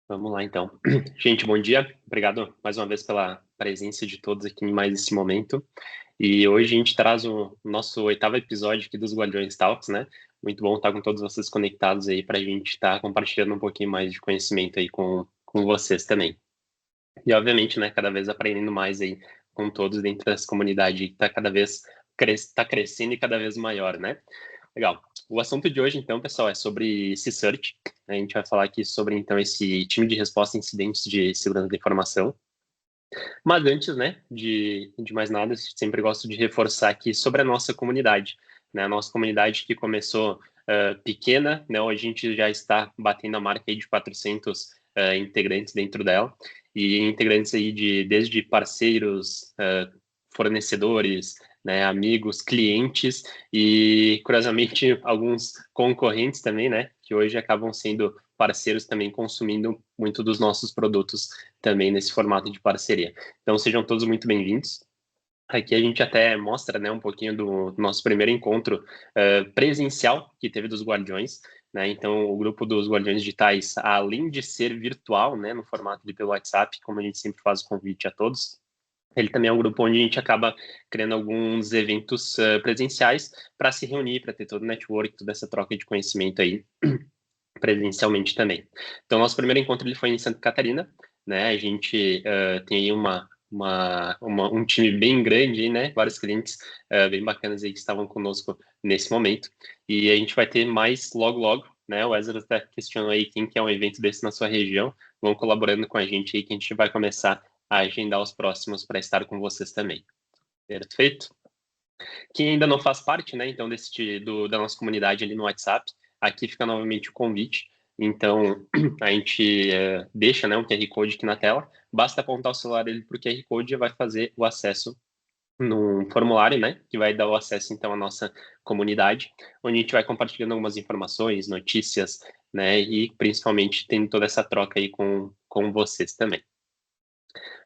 Vamos lá, então. Gente, bom dia. Obrigado mais uma vez pela presença de todos aqui em mais esse momento. E hoje a gente traz o nosso oitavo episódio aqui dos Guardiões Talks, né? Muito bom estar com todos vocês conectados aí para a gente estar compartilhando um pouquinho mais de conhecimento aí com vocês também. E, obviamente, né, cada vez aprendendo mais aí com todos dentro dessa comunidade que está cada vez tá crescendo e cada vez maior, né? Legal. O assunto de hoje, então, pessoal, é sobre C-Search. A gente vai falar aqui sobre, então, esse time de resposta a incidentes de segurança da informação. Mas antes, né, de mais nada, sempre gosto de reforçar aqui sobre a nossa comunidade, né? A nossa comunidade que começou pequena, né? Hoje a gente já está batendo a marca aí de 400 integrantes dentro dela, e integrantes aí desde parceiros, fornecedores, né, amigos, clientes e, curiosamente, alguns concorrentes também, né, que hoje acabam sendo parceiros também consumindo muito dos nossos produtos também nesse formato de parceria. Então, sejam todos muito bem-vindos. Aqui a gente até mostra, né, um pouquinho do nosso primeiro encontro presencial que teve dos Guardiões, né? Então, o grupo dos Guardiões Digitais, além de ser virtual, né, no formato de pelo WhatsApp, como a gente sempre faz o convite a todos, ele também é um grupo onde a gente acaba criando alguns eventos presenciais para se reunir, para ter todo o network, toda essa troca de conhecimento aí presencialmente também. Então, nosso primeiro encontro ele foi em Santa Catarina, né? A gente tem aí um time bem grande, né? Vários clientes bem bacanas aí que estavam conosco nesse momento. E a gente vai ter mais logo, logo, né? O Ezra até questionou aí quem quer um evento desse na sua região. Vão colaborando com a gente aí que a gente vai começar a agendar os próximos para estar com vocês também. Perfeito? Quem ainda não faz parte, né, então, da nossa comunidade ali no WhatsApp, aqui fica novamente o convite. Então, a gente deixa, né, um QR Code aqui na tela, basta apontar o celular ele para o QR Code e vai fazer o acesso num formulário, né, que vai dar o acesso, então, à nossa comunidade, onde a gente vai compartilhando algumas informações, notícias, né, e principalmente tendo toda essa troca aí com vocês também.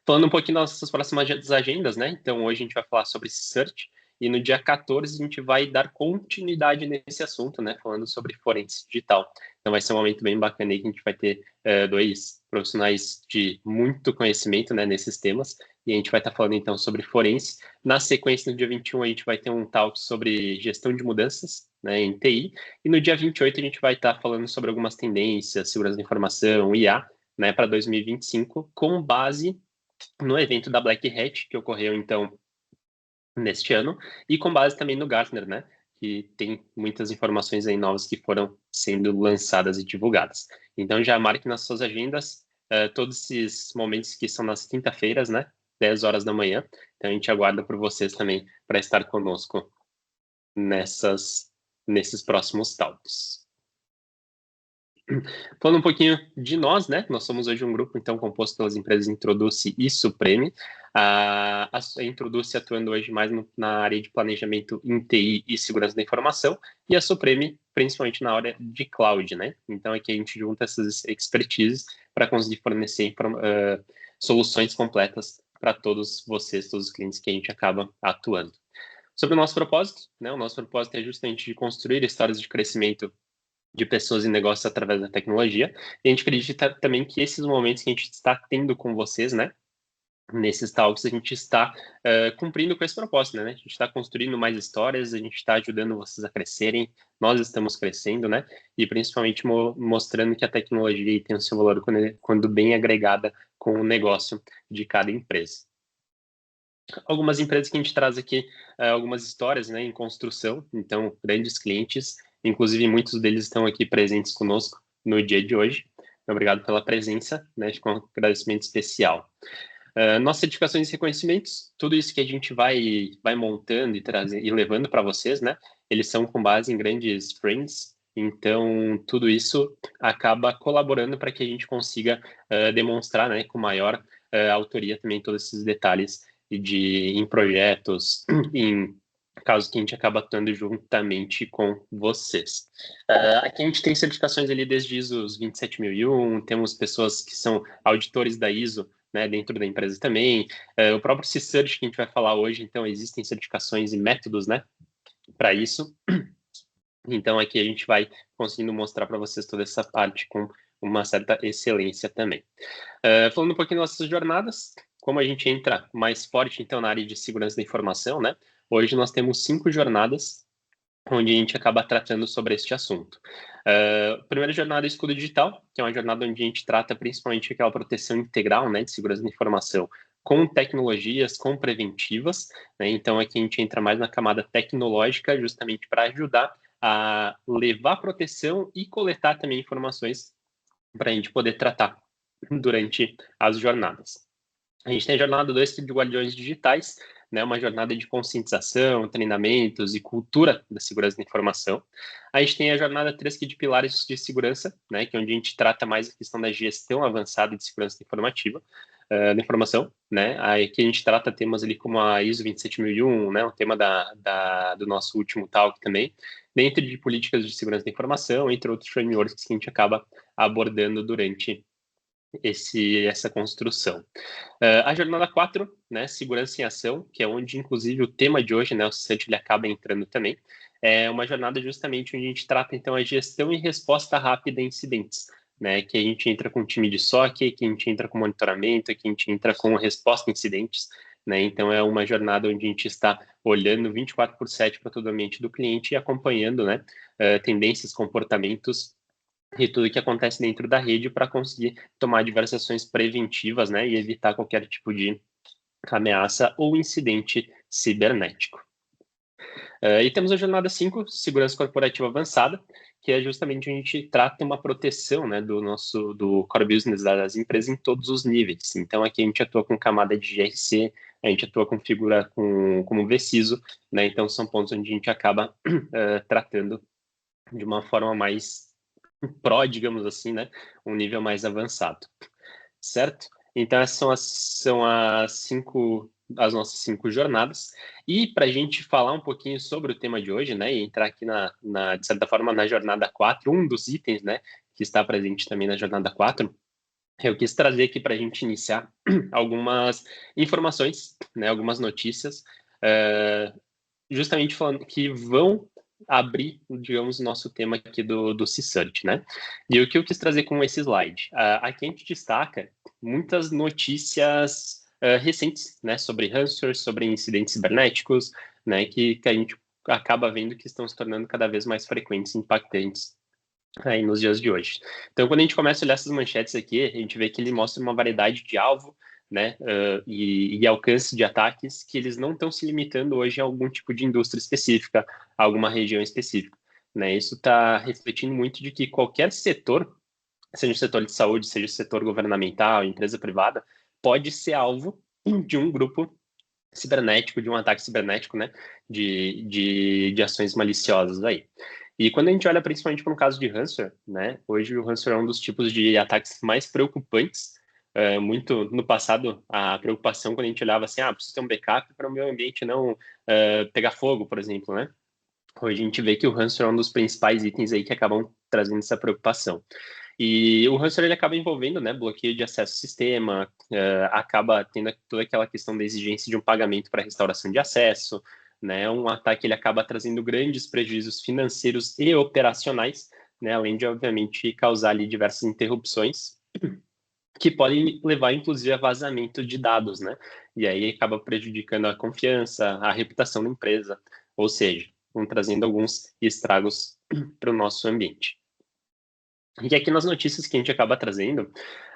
Falando um pouquinho das nossas próximas agendas, né? Então, hoje a gente vai falar sobre Search e no dia 14 a gente vai dar continuidade nesse assunto, né? Falando sobre forense digital. Então, vai ser um momento bem bacana aí que a gente vai ter dois profissionais de muito conhecimento, né, nesses temas. E a gente vai estar falando, então, sobre forense. Na sequência, no dia 21, a gente vai ter um talk sobre gestão de mudanças, né, em TI. E no dia 28, a gente vai estar falando sobre algumas tendências, segurança da informação, IA, né, para 2025, com base no evento da Black Hat, que ocorreu, então, neste ano, e com base também no Gartner, né, que tem muitas informações aí novas que foram sendo lançadas e divulgadas. Então, já marque nas suas agendas todos esses momentos que são nas quinta-feiras, né, 10 horas da manhã. Então, a gente aguarda por vocês também para estar conosco nesses próximos talks. Falando um pouquinho de nós, né? Nós somos hoje um grupo, então, composto pelas empresas Introduce e Supreme. A Introduce atuando hoje mais na área de planejamento em TI e segurança da informação, e a Supreme, principalmente na área de cloud, né? Então, aqui a gente junta essas expertises para conseguir fornecer soluções completas para todos vocês, todos os clientes que a gente acaba atuando. Sobre o nosso propósito, né? O nosso propósito é justamente de construir histórias de crescimento de pessoas e negócios através da tecnologia. E a gente acredita também que esses momentos que a gente está tendo com vocês, né, nesses talks, a gente está cumprindo com esse propósito, né? A gente está construindo mais histórias, a gente está ajudando vocês a crescerem, nós estamos crescendo, né? E principalmente mostrando que a tecnologia tem o seu valor quando bem agregada com o negócio de cada empresa. Algumas empresas que a gente traz aqui, algumas histórias, né, em construção, então, grandes clientes, inclusive muitos deles estão aqui presentes conosco no dia de hoje. Obrigado pela presença, né, com um agradecimento especial. Nossas certificações e reconhecimentos, tudo isso que a gente vai montando e trazendo e levando para vocês, né, eles são com base em grandes friends, então tudo isso acaba colaborando para que a gente consiga demonstrar, né, com maior autoria também todos esses detalhes em projetos, em casos que a gente acaba atuando juntamente com vocês. Aqui a gente tem certificações ali desde ISO 27001, temos pessoas que são auditores da ISO, né, dentro da empresa também. O próprio C-Search que a gente vai falar hoje, então existem certificações e métodos, né, para isso. Então aqui a gente vai conseguindo mostrar para vocês toda essa parte com uma certa excelência também. Falando um pouquinho das nossas jornadas, como a gente entra mais forte, então, na área de segurança da informação, né? Hoje nós temos 5 jornadas onde a gente acaba tratando sobre este assunto. A primeira jornada é Escudo Digital, que é uma jornada onde a gente trata principalmente aquela proteção integral, né, de segurança da informação, com tecnologias, com preventivas, né? Então aqui a gente entra mais na camada tecnológica, justamente para ajudar a levar proteção e coletar também informações para a gente poder tratar durante as jornadas. A gente tem a jornada 2 de Guardiões Digitais, né, uma jornada de conscientização, treinamentos e cultura da segurança da informação. A gente tem a jornada 3 de Pilares de Segurança, né, que é onde a gente trata mais a questão da gestão avançada de segurança informativa, da informação, né, aí que a gente trata temas ali como a ISO 27001, né, o tema do nosso último talk também, dentro de políticas de segurança da informação, entre outros frameworks que a gente acaba abordando durante essa construção. A jornada 4, né, segurança em ação, que é onde, inclusive, o tema de hoje, né, o CISANT, ele acaba entrando também, é uma jornada justamente onde a gente trata, então, a gestão e resposta rápida a incidentes, né, que a gente entra com time de SOC, que a gente entra com monitoramento, que a gente entra com resposta a incidentes, né, então é uma jornada onde a gente está olhando 24/7 para todo o ambiente do cliente e acompanhando, né, tendências, comportamentos e tudo que acontece dentro da rede para conseguir tomar diversas ações preventivas, né, e evitar qualquer tipo de ameaça ou incidente cibernético. E temos a jornada 5, segurança corporativa avançada, que é justamente onde a gente trata uma proteção, né, do core business das empresas em todos os níveis. Então aqui a gente atua com camada de GRC, a gente atua com figura como VCISO, né, então são pontos onde a gente acaba tratando de uma forma mais digamos assim, né, um nível mais avançado, certo? Então essas são as nossas 5 jornadas. E para a gente falar um pouquinho sobre o tema de hoje, né, e entrar aqui de certa forma na jornada 4, um dos itens, né, que está presente também na jornada 4, eu quis trazer aqui para a gente iniciar algumas informações, né, algumas notícias, justamente falando que vão abrir, digamos, o nosso tema aqui do CISANT, né? E o que eu quis trazer com esse slide? Aqui a gente destaca muitas notícias recentes, né, sobre ransomware, sobre incidentes cibernéticos, né, que a gente acaba vendo que estão se tornando cada vez mais frequentes e impactantes aí nos dias de hoje. Então, quando a gente começa a olhar essas manchetes aqui, a gente vê que ele mostra uma variedade de alvo, né, e alcance de ataques que eles não estão se limitando hoje a algum tipo de indústria específica, a alguma região específica, né? Isso está refletindo muito de que qualquer setor, seja o setor de saúde, seja o setor governamental, empresa privada, pode ser alvo de um grupo cibernético, de um ataque cibernético, né, de ações maliciosas aí. E quando a gente olha principalmente para um caso de ransomware, né, hoje o ransomware é um dos tipos de ataques mais preocupantes. Muito no passado, a preocupação quando a gente olhava assim, preciso ter um backup para o meu ambiente não pegar fogo, por exemplo, né? Hoje a gente vê que o ransomware é um dos principais itens aí que acabam trazendo essa preocupação. E o ransomware ele acaba envolvendo, né, bloqueio de acesso ao sistema, acaba tendo toda aquela questão da exigência de um pagamento para restauração de acesso, né, um ataque ele acaba trazendo grandes prejuízos financeiros e operacionais, né, além de, obviamente, causar ali diversas interrupções que podem levar, inclusive, a vazamento de dados, né, e aí acaba prejudicando a confiança, a reputação da empresa, ou seja, vão trazendo alguns estragos para o nosso ambiente. E aqui nas notícias que a gente acaba trazendo,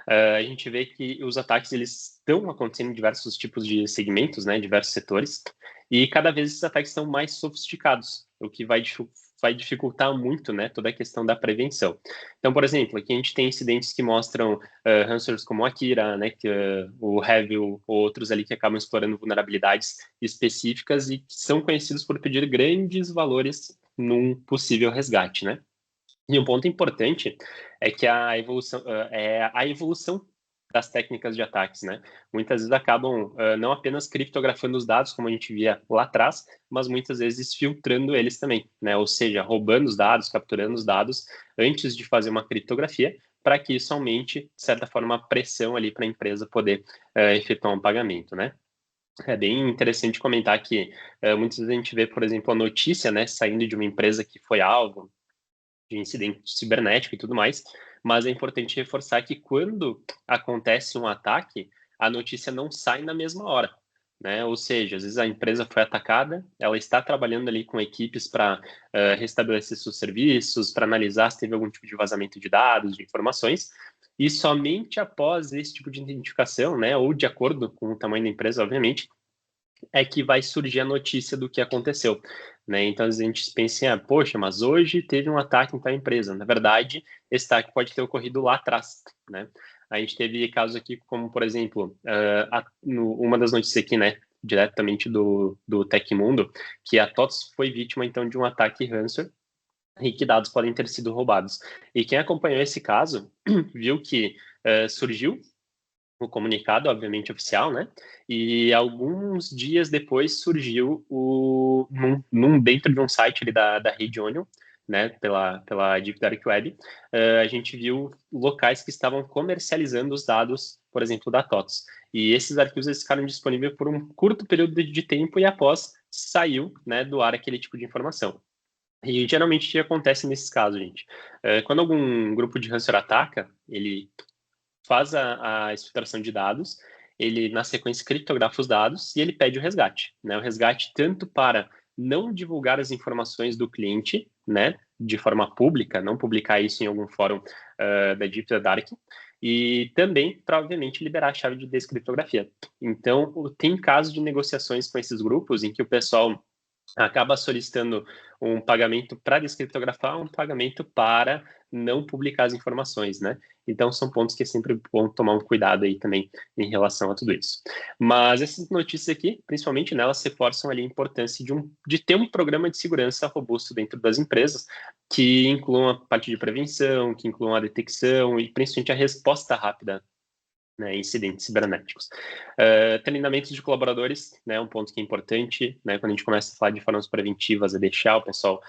a gente vê que os ataques eles estão acontecendo em diversos tipos de segmentos, né, diversos setores, e cada vez esses ataques são mais sofisticados, o que vai dificultar muito, né, toda a questão da prevenção. Então, por exemplo, aqui a gente tem incidentes que mostram ransomwares como a Akira, né, o Heavy ou outros ali que acabam explorando vulnerabilidades específicas e que são conhecidos por pedir grandes valores num possível resgate, né? E um ponto importante é que a evolução das técnicas de ataques, né? Muitas vezes acabam não apenas criptografando os dados, como a gente via lá atrás, mas muitas vezes filtrando eles também, né? Ou seja, roubando os dados, capturando os dados antes de fazer uma criptografia, para que isso aumente, de certa forma, a pressão ali para a empresa poder efetuar um pagamento, né? É bem interessante comentar que muitas vezes a gente vê, por exemplo, a notícia, né, saindo de uma empresa que foi alvo de incidente cibernético e tudo mais, mas é importante reforçar que quando acontece um ataque, a notícia não sai na mesma hora, né? Ou seja, às vezes a empresa foi atacada, ela está trabalhando ali com equipes para restabelecer seus serviços, para analisar se teve algum tipo de vazamento de dados, de informações, e somente após esse tipo de identificação, né, ou de acordo com o tamanho da empresa, obviamente, é que vai surgir a notícia do que aconteceu, né? Então, às vezes a gente pensa, poxa, mas hoje teve um ataque em tal empresa. Na verdade, esse ataque pode ter ocorrido lá atrás, né? A gente teve casos aqui como, por exemplo, uma das notícias aqui, né, diretamente do Tecmundo, que a TOTS foi vítima, então, de um ataque ransomware e que dados podem ter sido roubados. E quem acompanhou esse caso viu que surgiu o comunicado, obviamente, oficial, né? E alguns dias depois surgiu dentro de um site ali da Rede Onion, né? Pela Deep Dark Web, a gente viu locais que estavam comercializando os dados, por exemplo, da TOTS. E esses arquivos eles ficaram disponíveis por um curto período de tempo e após saiu, né, do ar aquele tipo de informação. E geralmente o que acontece nesses casos, gente? Quando algum grupo de ransomware ataca, ele faz a exfiltração de dados, ele, na sequência, criptografa os dados e ele pede o resgate, né? O resgate tanto para não divulgar as informações do cliente, né, de forma pública, não publicar isso em algum fórum da Deep Dark, e também para, obviamente, liberar a chave de descriptografia. Então, tem casos de negociações com esses grupos em que o pessoal acaba solicitando um pagamento para descriptografar, um pagamento para não publicar as informações, né? Então, são pontos que é sempre bom tomar um cuidado aí também em relação a tudo isso. Mas essas notícias aqui, principalmente nelas, reforçam ali a importância de ter um programa de segurança robusto dentro das empresas, que incluam a parte de prevenção, que incluam a detecção e principalmente a resposta rápida, né, incidentes cibernéticos. Treinamentos de colaboradores, né, um ponto que é importante, né, quando a gente começa a falar de formas preventivas, é deixar o pessoal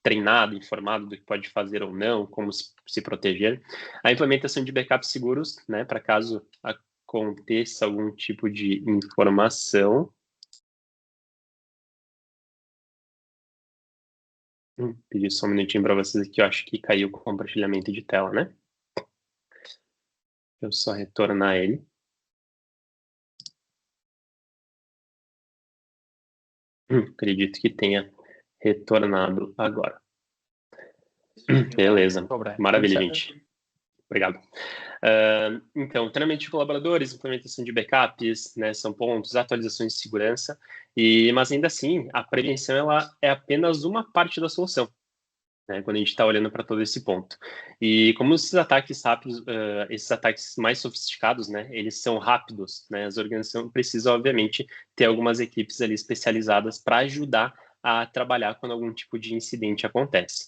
treinado, informado do que pode fazer ou não, como se proteger. A implementação de backups seguros, né, para caso aconteça algum tipo de informação. Pedir só um minutinho para vocês aqui, eu acho que caiu o compartilhamento de tela, né? Eu só retornar ele. Acredito que tenha retornado agora. Beleza. Maravilha, gente. Obrigado. Então, treinamento de colaboradores, implementação de backups, né, são pontos, atualizações de segurança, mas ainda assim, a prevenção ela é apenas uma parte da solução, né, quando a gente está olhando para todo esse ponto. E como esses ataques rápidos, esses ataques mais sofisticados, né, eles são rápidos, né, as organizações precisam, obviamente, ter algumas equipes ali especializadas para ajudar a trabalhar quando algum tipo de incidente acontece.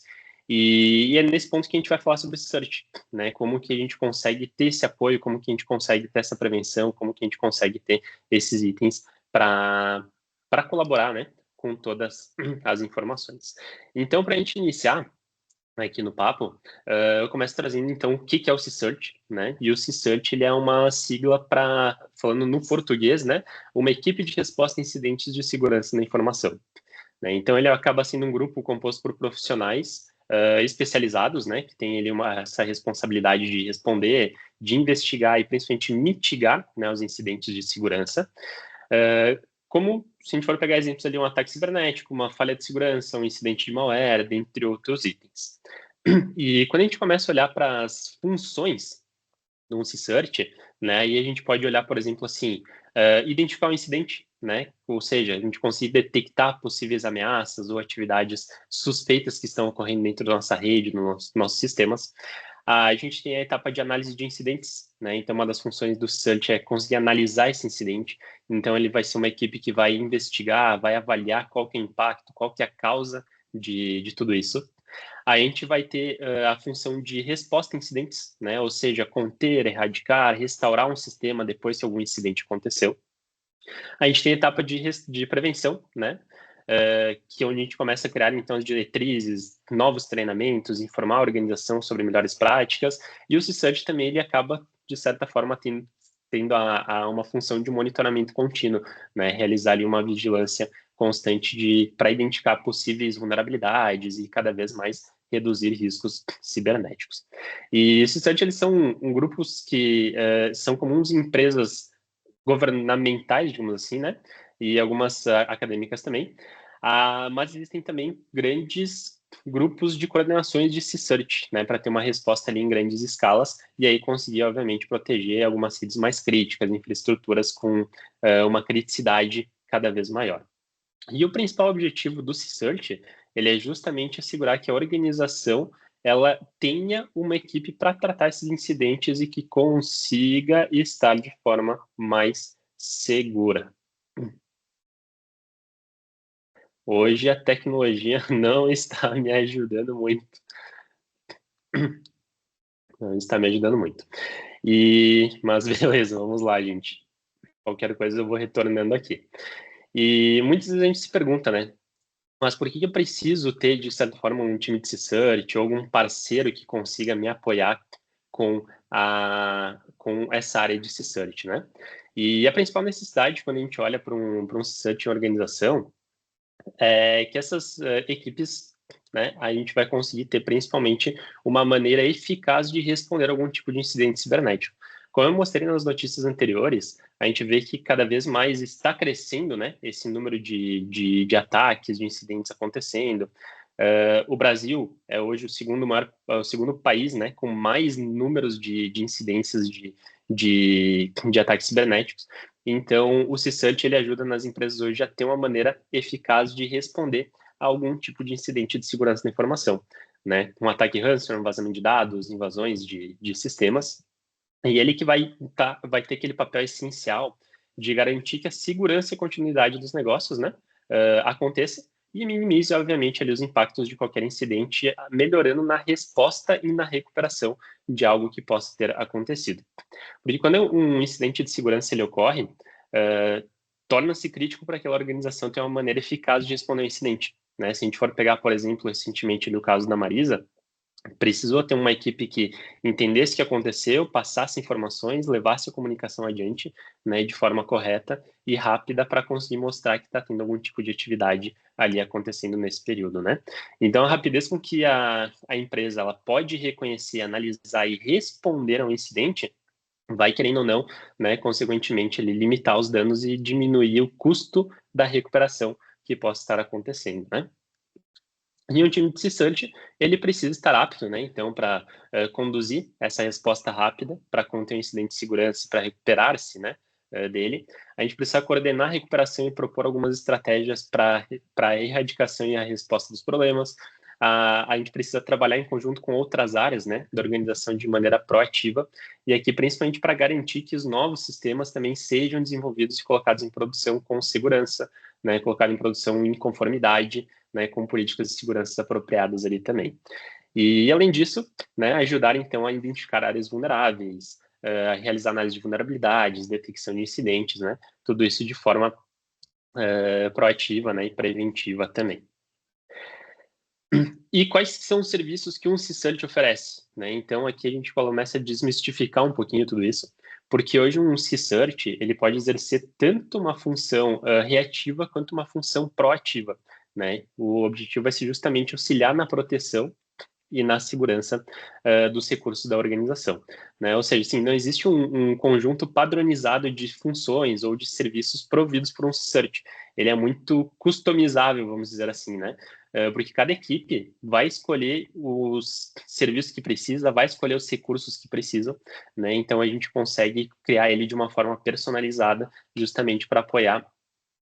E é nesse ponto que a gente vai falar sobre o search, né, como que a gente consegue ter esse apoio, como que a gente consegue ter essa prevenção, como que a gente consegue ter esses itens para colaborar, né, com todas as informações. Então, para a gente iniciar aqui no papo, eu começo trazendo, então, o que é o C-Search, né? E o C-Search, ele é uma sigla para, falando no português, né? Uma equipe de resposta a incidentes de segurança na informação, né? Então, ele acaba sendo um grupo composto por profissionais especializados, né? Que tem ele essa responsabilidade de responder, de investigar e, principalmente, mitigar, né, os incidentes de segurança. Como, se a gente for pegar exemplos ali, um ataque cibernético, uma falha de segurança, um incidente de malware, dentre outros itens. E quando a gente começa a olhar para as funções do C-Search, né, aí a gente pode olhar, por exemplo, assim, identificar um incidente, né, ou seja, a gente conseguir detectar possíveis ameaças ou atividades suspeitas que estão ocorrendo dentro da nossa rede, nos nossos sistemas. A gente tem a etapa de análise de incidentes, né? Então, uma das funções do search é conseguir analisar esse incidente. Então, ele vai ser uma equipe que vai investigar, vai avaliar qual que é o impacto, qual que é a causa de tudo isso. Aí a gente vai ter a função de resposta a incidentes, né? Ou seja, conter, erradicar, restaurar um sistema depois que algum incidente aconteceu. A gente tem a etapa de prevenção, né? Que é onde a gente começa a criar, então, as diretrizes, novos treinamentos, informar a organização sobre melhores práticas, e o C-Search também, ele acaba, de certa forma, tendo uma função de monitoramento contínuo, né? Realizar ali uma vigilância constante para identificar possíveis vulnerabilidades e cada vez mais reduzir riscos cibernéticos. E esses sites, eles são grupos que são comuns em empresas governamentais, digamos assim, né? E algumas acadêmicas também. Mas existem também grandes grupos de coordenações de C-Search, né, para ter uma resposta ali em grandes escalas e aí conseguir, obviamente, proteger algumas redes mais críticas, infraestruturas com uma criticidade cada vez maior. E o principal objetivo do C-Search, ele é justamente assegurar que a organização ela tenha uma equipe para tratar esses incidentes e que consiga estar de forma mais segura. Hoje a tecnologia não está me ajudando muito. Não está me ajudando muito. Mas beleza, vamos lá, gente. Qualquer coisa eu vou retornando aqui. E muitas vezes a gente se pergunta, né? Mas por que eu preciso ter, de certa forma, um time de research ou algum parceiro que consiga me apoiar com essa área de research, né? E a principal necessidade, quando a gente olha para um research em organização, é que essas equipes, né, a gente vai conseguir ter principalmente uma maneira eficaz de responder a algum tipo de incidente cibernético. Como eu mostrei nas notícias anteriores, a gente vê que cada vez mais está crescendo, né, esse número de ataques, de incidentes acontecendo. O Brasil é hoje o segundo país, né, com mais números de incidências de ataques cibernéticos. Então, o C-Search, ele ajuda nas empresas hoje a ter uma maneira eficaz de responder a algum tipo de incidente de segurança da informação, né? Um ataque ransomware, um vazamento de dados, invasões de sistemas. E ele que vai ter aquele papel essencial de garantir que a segurança e continuidade dos negócios, né, aconteça e minimize, obviamente, ali os impactos de qualquer incidente, melhorando na resposta e na recuperação de algo que possa ter acontecido. Porque quando um incidente de segurança ele ocorre, torna-se crítico para aquela organização ter uma maneira eficaz de responder ao incidente. Né? Se a gente for pegar, por exemplo, recentemente no caso da Marisa, precisou ter uma equipe que entendesse o que aconteceu, passasse informações, levasse a comunicação adiante, né, de forma correta e rápida para conseguir mostrar que está tendo algum tipo de atividade ali acontecendo nesse período, né? Então, a rapidez com que a empresa ela pode reconhecer, analisar e responder a um incidente vai, querendo ou não, né, consequentemente, ele limitar os danos e diminuir o custo da recuperação que possa estar acontecendo, né? E um time de research, ele precisa estar apto, né, então, para conduzir essa resposta rápida, para conter um incidente de segurança, para recuperar-se, né, dele. A gente precisa coordenar a recuperação e propor algumas estratégias para a erradicação e a resposta dos problemas. A gente precisa trabalhar em conjunto com outras áreas, né, da organização de maneira proativa, e aqui principalmente para garantir que os novos sistemas também sejam desenvolvidos e colocados em produção com segurança, né, colocados em produção em conformidade, né, com políticas de segurança apropriadas ali também. E, além disso, né, ajudar, então, a identificar áreas vulneráveis, a realizar análise de vulnerabilidades, detecção de incidentes, né, tudo isso de forma proativa, né, e preventiva também. E quais são os serviços que um C-Search oferece? Né? Então, aqui a gente começa a desmistificar um pouquinho tudo isso, porque hoje um C-Search ele pode exercer tanto uma função reativa quanto uma função proativa. Né? O objetivo vai ser justamente auxiliar na proteção e na segurança dos recursos da organização. Né? Ou seja, assim, não existe um conjunto padronizado de funções ou de serviços providos por um search. Ele é muito customizável, vamos dizer assim, né? Porque cada equipe vai escolher os serviços que precisa, vai escolher os recursos que precisam, né? Então a gente consegue criar ele de uma forma personalizada, justamente para apoiar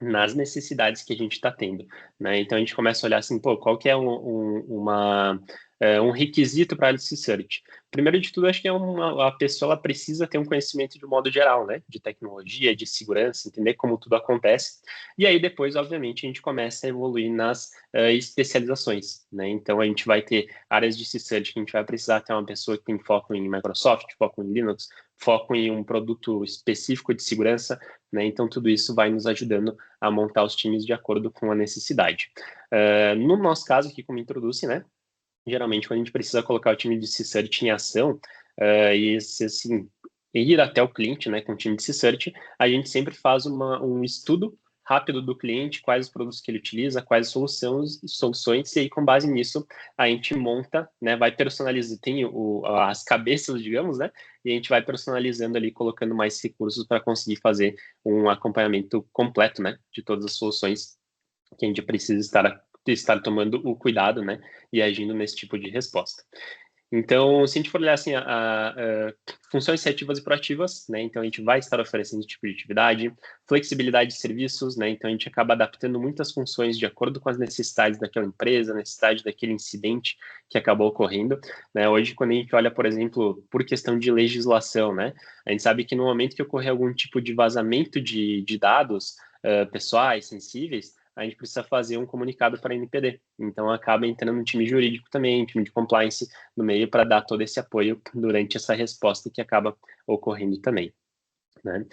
nas necessidades que a gente está tendo, né? Então a gente começa a olhar assim, pô, qual que é um requisito para a Search. Primeiro de tudo, acho que a pessoa ela precisa ter um conhecimento de um modo geral, né? De tecnologia, de segurança, entender como tudo acontece. E aí depois, obviamente, a gente começa a evoluir nas especializações, né? Então a gente vai ter áreas de Search que a gente vai precisar ter uma pessoa que tem foco em Microsoft, foco em Linux, foco em um produto específico de segurança, né? Então tudo isso vai nos ajudando a montar os times de acordo com a necessidade. No nosso caso aqui, como Introduce, né? Geralmente, quando a gente precisa colocar o time de C-Search em ação, e assim, ir até o cliente, né, com o time de C-Search, a gente sempre faz um estudo rápido do cliente, quais os produtos que ele utiliza, quais soluções, e aí com base nisso a gente monta, né, vai personalizando, tem as cabeças, digamos, né, e a gente vai personalizando ali, colocando mais recursos para conseguir fazer um acompanhamento completo, né, de todas as soluções que a gente precisa estar tomando o cuidado, né, e agindo nesse tipo de resposta. Então, se a gente for olhar assim, funções reativas e proativas, né? Então, a gente vai estar oferecendo esse tipo de atividade, flexibilidade de serviços, né? Então, a gente acaba adaptando muitas funções de acordo com as necessidades daquela empresa, necessidade daquele incidente que acabou ocorrendo, né? Hoje, quando a gente olha, por exemplo, por questão de legislação, né? A gente sabe que no momento que ocorrer algum tipo de vazamento de dados pessoais, sensíveis, a gente precisa fazer um comunicado para a NPD. Então, acaba entrando um time jurídico também, um time de compliance no meio para dar todo esse apoio durante essa resposta que acaba ocorrendo também, né?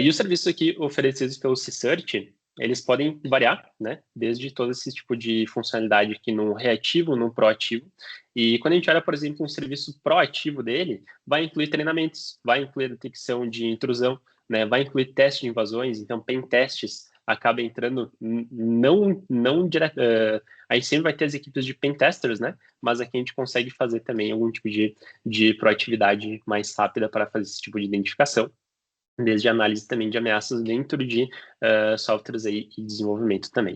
E os serviços aqui oferecidos pelo C-Search, eles podem variar, né? Desde todo esse tipo de funcionalidade aqui no reativo, no proativo. E quando a gente olha, por exemplo, um serviço proativo dele, vai incluir treinamentos, vai incluir detecção de intrusão, né? Vai incluir teste de invasões, então pen testes acaba entrando não direto. A gente sempre vai ter as equipes de pen testers, né? Mas aqui a gente consegue fazer também algum tipo de proatividade mais rápida para fazer esse tipo de identificação, desde análise também de ameaças dentro de softwares aí e desenvolvimento também,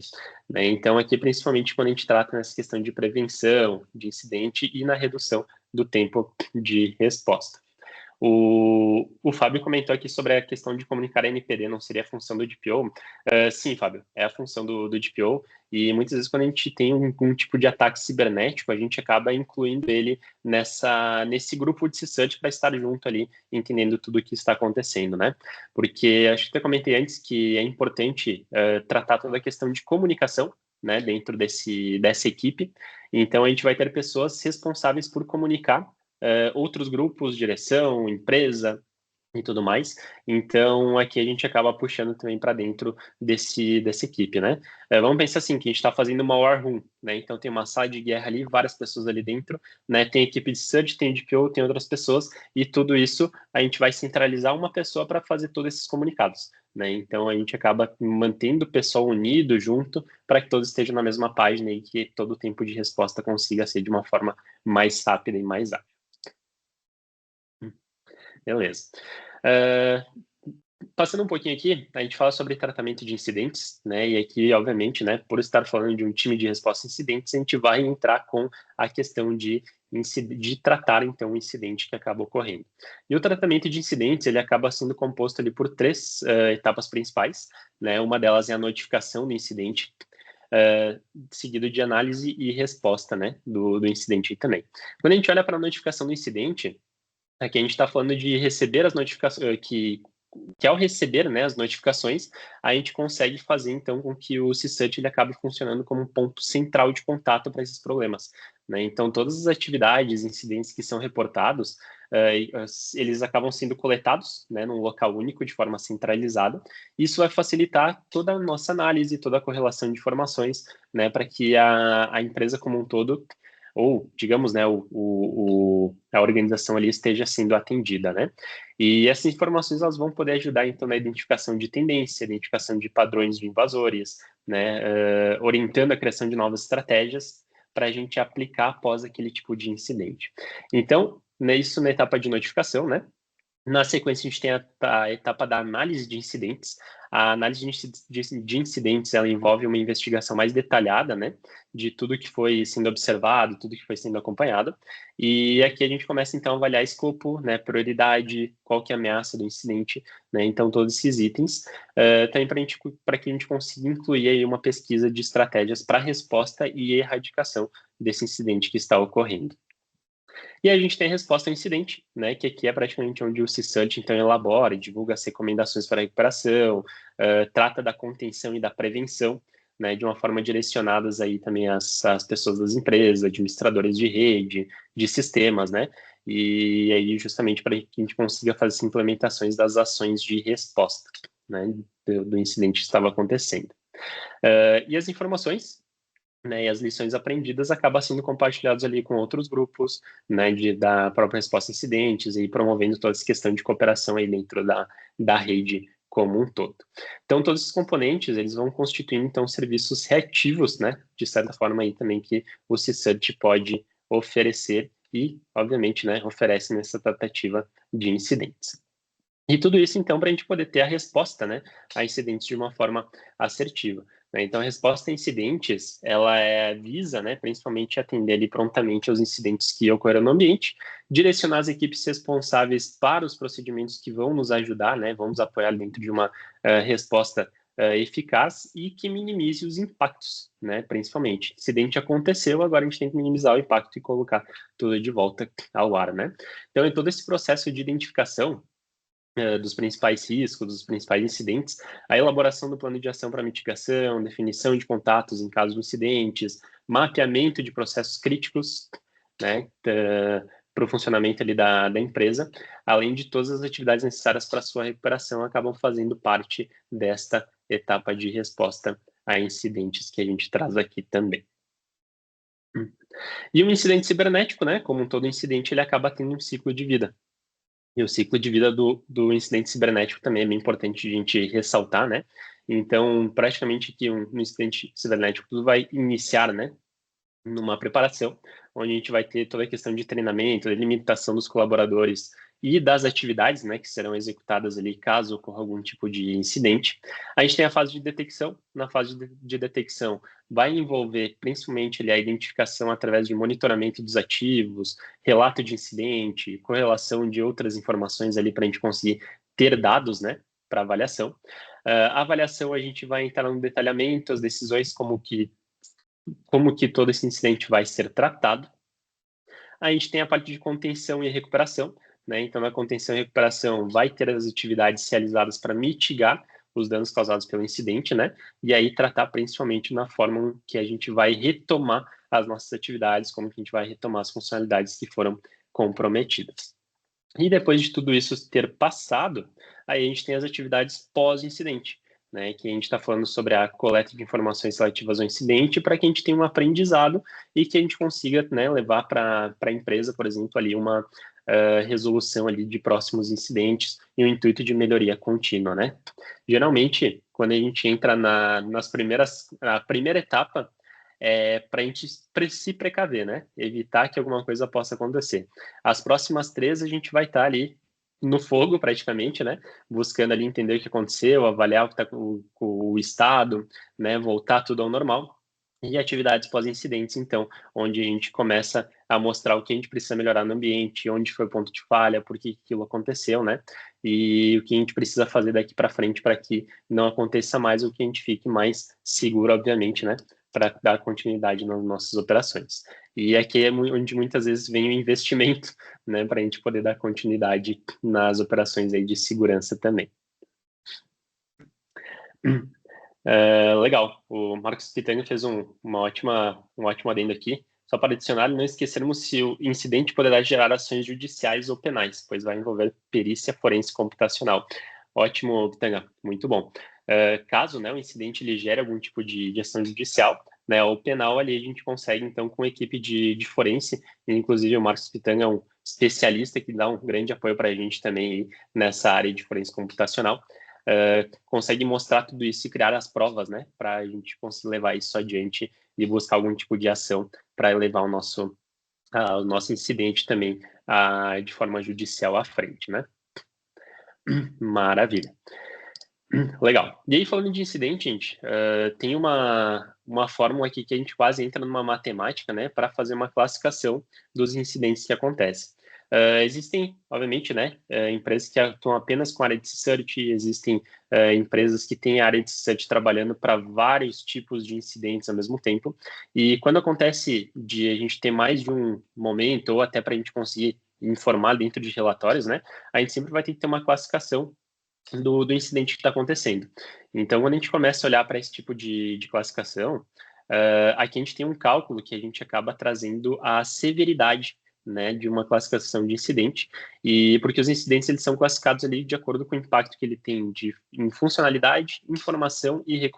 né? Então, aqui, principalmente quando a gente trata nessa questão de prevenção, de incidente e na redução do tempo de resposta. O Fábio comentou aqui sobre a questão de comunicar a NPD, não seria a função do DPO? Sim, Fábio, é a função do DPO, e muitas vezes quando a gente tem um tipo de ataque cibernético, a gente acaba incluindo ele nesse grupo de C-Search para estar junto ali, entendendo tudo o que está acontecendo, né? Porque acho que até comentei antes que é importante tratar toda a questão de comunicação, né, dentro dessa equipe. Então, a gente vai ter pessoas responsáveis por comunicar outros grupos, direção, empresa e tudo mais. Então, aqui a gente acaba puxando também para dentro dessa equipe, né? Vamos pensar assim, que a gente está fazendo uma war room, né? Então, tem uma sala de guerra ali, várias pessoas ali dentro, né? Tem equipe de search, tem DPO, tem outras pessoas, e tudo isso a gente vai centralizar uma pessoa para fazer todos esses comunicados, né? Então, a gente acaba mantendo o pessoal unido junto para que todos estejam na mesma página e que todo o tempo de resposta consiga ser de uma forma mais rápida e mais ágil. Beleza. Passando um pouquinho aqui, a gente fala sobre tratamento de incidentes, né? E aqui, obviamente, né, por estar falando de um time de resposta a incidentes, a gente vai entrar com a questão de tratar, então, o incidente que acaba ocorrendo. E o tratamento de incidentes, ele acaba sendo composto ali por três etapas principais, né? Uma delas é a notificação do incidente, seguido de análise e resposta, né, do incidente também. Quando a gente olha para a notificação do incidente, aqui a gente está falando de receber as notificações, que ao receber, né, as notificações, a gente consegue fazer, então, com que o CSUT ele acabe funcionando como um ponto central de contato para esses problemas, né? Então, todas as atividades, incidentes que são reportados, eles acabam sendo coletados, né, num local único, de forma centralizada. Isso vai facilitar toda a nossa análise, toda a correlação de informações, né, para que a empresa como um todo, ou, digamos, né, a organização ali esteja sendo atendida, né? E essas informações elas vão poder ajudar, então, na identificação de tendência, identificação de padrões de invasores, né, orientando a criação de novas estratégias para a gente aplicar após aquele tipo de incidente. Então, isso na etapa de notificação, né? Na sequência, a gente tem a etapa da análise de incidentes. A análise de incidentes, ela envolve uma investigação mais detalhada, né, de tudo que foi sendo observado, tudo que foi sendo acompanhado. E aqui a gente começa, então, a avaliar escopo, né, prioridade, qual que é a ameaça do incidente, né, então todos esses itens, também para que a gente consiga incluir aí uma pesquisa de estratégias para resposta e erradicação desse incidente que está ocorrendo. E a gente tem a resposta ao incidente, né, que aqui é praticamente onde o CSUT, então, elabora e divulga as recomendações para a recuperação, trata da contenção e da prevenção, né, de uma forma direcionadas aí também às pessoas das empresas, administradores de rede, de sistemas, né, e aí justamente para que a gente consiga fazer as implementações das ações de resposta, né, do incidente que estava acontecendo. E as informações, né, e as lições aprendidas acabam sendo compartilhadas ali com outros grupos, né, da própria resposta a incidentes e promovendo toda essa questão de cooperação aí dentro da rede como um todo. Então, todos esses componentes, eles vão constituindo, então, serviços reativos, né, de certa forma aí também que o CSIRT pode oferecer e, obviamente, né, oferece nessa tratativa de incidentes. E tudo isso, então, para a gente poder ter a resposta, né, a incidentes de uma forma assertiva. Né? Então, a resposta a incidentes, ela visa, né, principalmente atender ali prontamente aos incidentes que ocorreram no ambiente, direcionar as equipes responsáveis para os procedimentos que vão nos ajudar, né, vão nos apoiar dentro de uma resposta eficaz e que minimize os impactos, né, principalmente. Incidente aconteceu, agora a gente tem que minimizar o impacto e colocar tudo de volta ao ar, né? Então, em todo esse processo de identificação dos principais riscos, dos principais incidentes, a elaboração do plano de ação para mitigação, definição de contatos em caso de incidentes, mapeamento de processos críticos, né, para o funcionamento ali da empresa, além de todas as atividades necessárias para a sua recuperação, acabam fazendo parte desta etapa de resposta a incidentes que a gente traz aqui também. E um incidente cibernético, né, como todo incidente, ele acaba tendo um ciclo de vida. E o ciclo de vida do incidente cibernético também é bem importante a gente ressaltar, né? Então, praticamente que um incidente cibernético tudo vai iniciar, né, numa preparação, onde a gente vai ter toda a questão de treinamento, de limitação dos colaboradores e das atividades, né, que serão executadas ali caso ocorra algum tipo de incidente. A gente tem a fase de detecção. Na fase de detecção, vai envolver principalmente ali a identificação através de monitoramento dos ativos, relato de incidente, correlação de outras informações ali para a gente conseguir ter dados, né, para avaliação. A avaliação, a gente vai entrar no detalhamento, as decisões, como que todo esse incidente vai ser tratado. A gente tem a parte de contenção e recuperação, né? Então, na contenção e recuperação, vai ter as atividades realizadas para mitigar os danos causados pelo incidente, né? E aí tratar principalmente na forma que a gente vai retomar as nossas atividades, como que a gente vai retomar as funcionalidades que foram comprometidas. E depois de tudo isso ter passado, aí a gente tem as atividades pós-incidente, né, que a gente está falando sobre a coleta de informações relativas ao incidente para que a gente tenha um aprendizado e que a gente consiga, né, levar para a empresa, por exemplo, ali uma resolução ali de próximos incidentes e o intuito de melhoria contínua, né? Geralmente, quando a gente entra na primeira etapa, para a gente se precaver, né? Evitar que alguma coisa possa acontecer. As próximas 3 a gente vai estar ali no fogo, praticamente, né? Buscando ali entender o que aconteceu, avaliar o que está com o estado, né? Voltar tudo ao normal. E atividades pós-incidentes, então, onde a gente começa a mostrar o que a gente precisa melhorar no ambiente, onde foi o ponto de falha, por que aquilo aconteceu, né? E o que a gente precisa fazer daqui para frente para que não aconteça mais, o que a gente fique mais seguro, obviamente, né? Para dar continuidade nas nossas operações. E aqui é onde muitas vezes vem o investimento, né, para a gente poder dar continuidade nas operações aí de segurança também. Legal, o Marcos Pitanga fez um ótimo adendo aqui. Só para adicionar, não esquecermos se o incidente poderá gerar ações judiciais ou penais, pois vai envolver perícia forense computacional. Ótimo, Pitanga, muito bom. Caso, né, o incidente ele gere algum tipo de ação judicial, né, ou penal, ali a gente consegue, então, com a equipe de forense, inclusive o Marcos Pitanga é um especialista que dá um grande apoio para a gente também nessa área de forense computacional. Consegue mostrar tudo isso e criar as provas, né, para a gente conseguir levar isso adiante e buscar algum tipo de ação para levar o nosso incidente também de forma judicial à frente, né? Maravilha. Legal. E aí, falando de incidente, gente, tem uma fórmula aqui que a gente quase entra numa matemática, né, para fazer uma classificação dos incidentes que acontecem. Existem, obviamente, né, empresas que atuam apenas com área de search, existem empresas que têm área de search trabalhando para vários tipos de incidentes ao mesmo tempo. E quando acontece de a gente ter mais de um momento, ou até para a gente conseguir informar dentro de relatórios, né, a gente sempre vai ter que ter uma classificação do incidente que está acontecendo. Então, quando a gente começa a olhar para esse tipo de classificação, aqui a gente tem um cálculo que a gente acaba trazendo a severidade, né, de uma classificação de incidente, e porque os incidentes eles são classificados ali de acordo com o impacto que ele tem em funcionalidade, informação e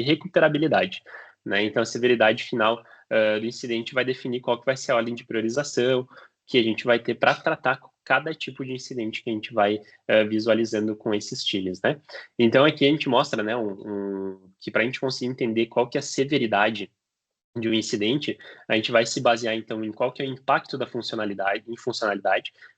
recuperabilidade, né? Então, a severidade final do incidente vai definir qual que vai ser a ordem de priorização que a gente vai ter para tratar cada tipo de incidente que a gente vai visualizando com esses times, né? Então, aqui a gente mostra, né, que para a gente conseguir entender qual que é a severidade de um incidente, a gente vai se basear, então, em qual que é o impacto da funcionalidade,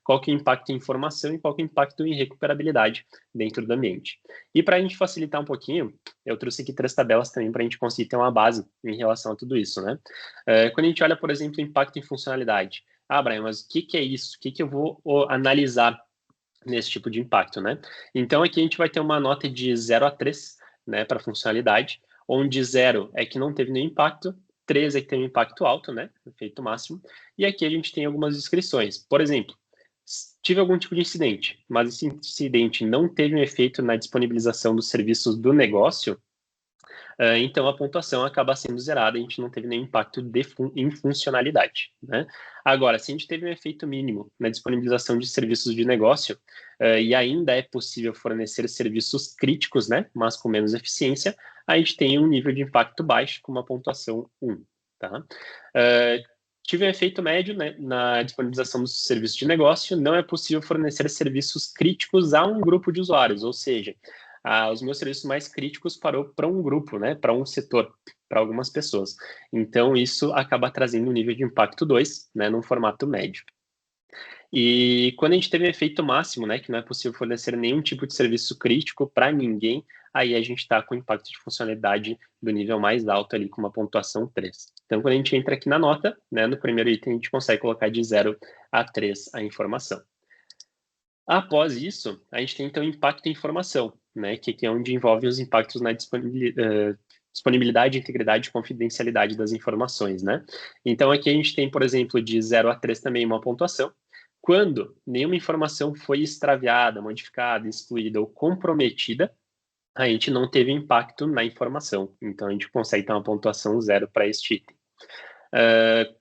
qual que é o impacto em informação e qual que é o impacto em recuperabilidade dentro do ambiente. E para a gente facilitar um pouquinho, eu trouxe aqui 3 tabelas também para a gente conseguir ter uma base em relação a tudo isso, né? Quando a gente olha, por exemplo, o impacto em funcionalidade, Brian, mas o que é isso? O que eu vou analisar nesse tipo de impacto, né? Então, aqui a gente vai ter uma nota de 0 a 3, né, para funcionalidade, onde 0 é que não teve nenhum impacto, 3 é que tem um impacto alto, né, efeito máximo, e aqui a gente tem algumas descrições. Por exemplo, tive algum tipo de incidente, mas esse incidente não teve um efeito na disponibilização dos serviços do negócio, então a pontuação acaba sendo zerada, a gente não teve nenhum impacto em funcionalidade, né? Agora, se a gente teve um efeito mínimo na disponibilização de serviços de negócio, e ainda é possível fornecer serviços críticos, né, mas com menos eficiência, a gente tem um nível de impacto baixo com uma pontuação 1, tá? Tive um efeito médio, né, na disponibilização dos serviços de negócio, não é possível fornecer serviços críticos a um grupo de usuários, ou seja, os meus serviços mais críticos parou para um grupo, né, para um setor, para algumas pessoas. Então, isso acaba trazendo um nível de impacto 2, né, num formato médio. E quando a gente teve o efeito máximo, né, que não é possível fornecer nenhum tipo de serviço crítico para ninguém, aí a gente está com impacto de funcionalidade do nível mais alto ali, com uma pontuação 3. Então, quando a gente entra aqui na nota, né, no primeiro item, a gente consegue colocar de 0 a 3 a informação. Após isso, a gente tem, então, impacto em informação, né, que é onde envolve os impactos na disponibilidade, integridade e confidencialidade das informações, né? Então, aqui a gente tem, por exemplo, de 0 a 3 também uma pontuação. Quando nenhuma informação foi extraviada, modificada, excluída ou comprometida, a gente não teve impacto na informação. Então, a gente consegue ter uma pontuação 0 para este item.